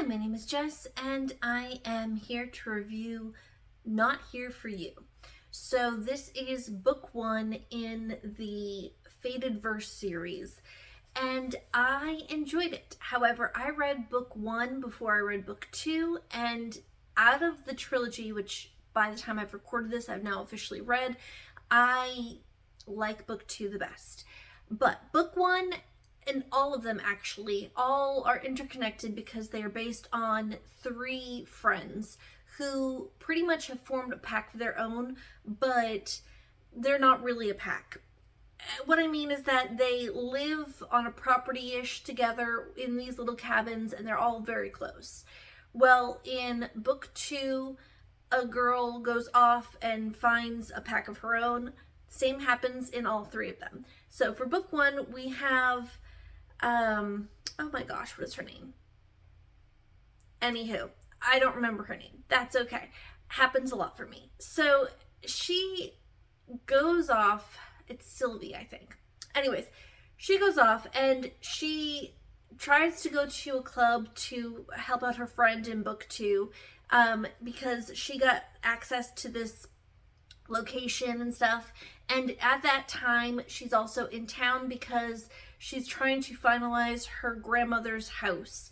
my name is Jess, and I am here to review Not Here For You. So this is book one in the FatedVerse series, and I enjoyed it. However, I read book one before I read book two, and out of the trilogy, which by the time I've recorded this, I've now officially read, I like book two the best. But book one, and all of them actually, all are interconnected because they are based on three friends who pretty much have formed a pack of their own, but they're not really a pack. What I mean is that they live on a property-ish together in these little cabins, and they're all very close. Well, in book two, a girl goes off and finds a pack of her own. Same happens in all three of them. So for book one, we have oh my gosh, what is her name? Anywho, I don't remember her name. That's okay. Happens a lot for me. So she goes off, it's Sylvie, I think. Anyways, she goes off and she tries to go to a club to help out her friend in book two, because she got access to this location and stuff, and at that time she's also in town because she's trying to finalize her grandmother's house.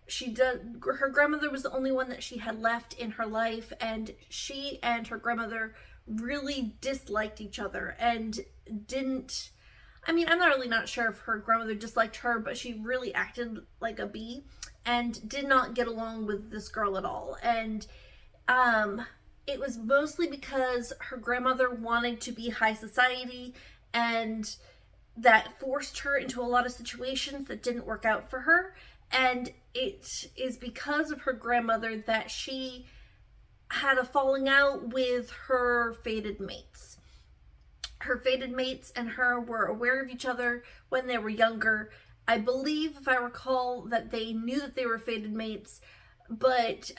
Her grandmother was the only one that she had left in her life, and she and her grandmother really disliked each other and didn't, I mean, I'm not sure if her grandmother disliked her, but she really acted like a bee and did not get along with this girl at all. And it was mostly because her grandmother wanted to be high society, and that forced her into a lot of situations that didn't work out for her. And it is because of her grandmother that she had a falling out with her fated mates. Her fated mates and her were aware of each other when they were younger. I believe, if I recall, that they knew that they were fated mates, but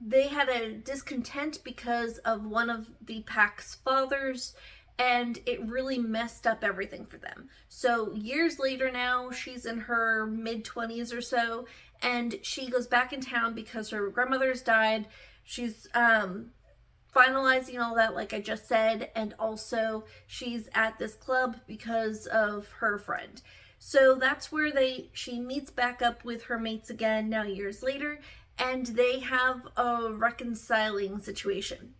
they had a discontent because of one of the pack's fathers, and it really messed up everything for them. So years later now, she's in her mid-20s or so, and she goes back in town because her grandmother's died. She's finalizing all that, like I just said, and also she's at this club because of her friend. So that's where she meets back up with her mates again now years later, and they have a reconciling situation.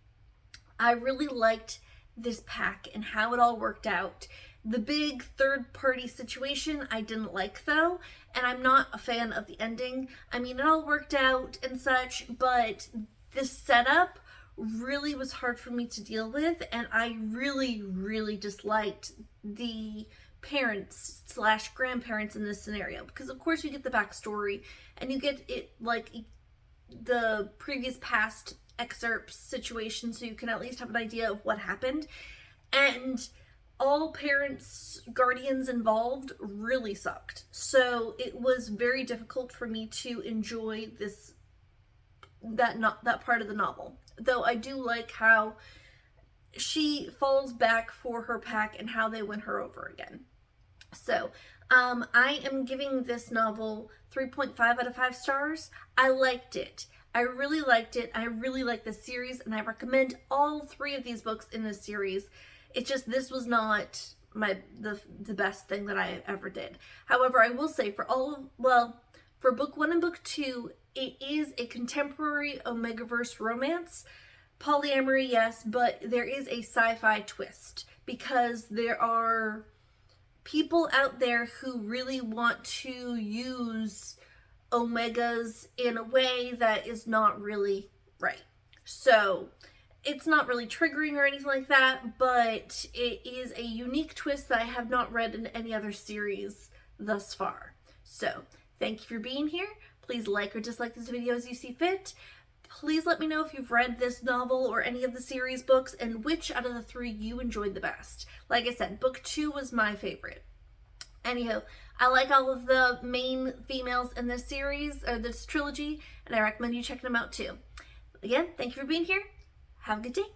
I really liked this pack and how it all worked out. The big third-party situation I didn't like, though, and I'm not a fan of the ending. I mean, it all worked out and such, but this setup really was hard for me to deal with, and I really disliked the parents / grandparents in this scenario, because of course you get the backstory and you get it like the previous past excerpts situation, so you can at least have an idea of what happened. And all parents, guardians involved really sucked, so it was very difficult for me to enjoy that part of the novel. Though I do like how she falls back for her pack and how they win her over again. So I am giving this novel 3.5 out of 5 stars. I liked it. I really liked it. I really like this series, and I recommend all three of these books in this series. It's just this was not the best thing that I ever did. However, I will say for book one and book two, it is a contemporary Omegaverse romance. Polyamory, yes, but there is a sci-fi twist because there are people out there who really want to use omegas in a way that is not really right. So it's not really triggering or anything like that, but it is a unique twist that I have not read in any other series thus far. So thank you for being here. Please like or dislike this video as you see fit. Please let me know if you've read this novel or any of the series books and which out of the three you enjoyed the best. Like I said, book two was my favorite. Anyhow, I like all of the main females in this series, or this trilogy, and I recommend you checking them out too. Again, thank you for being here. Have a good day.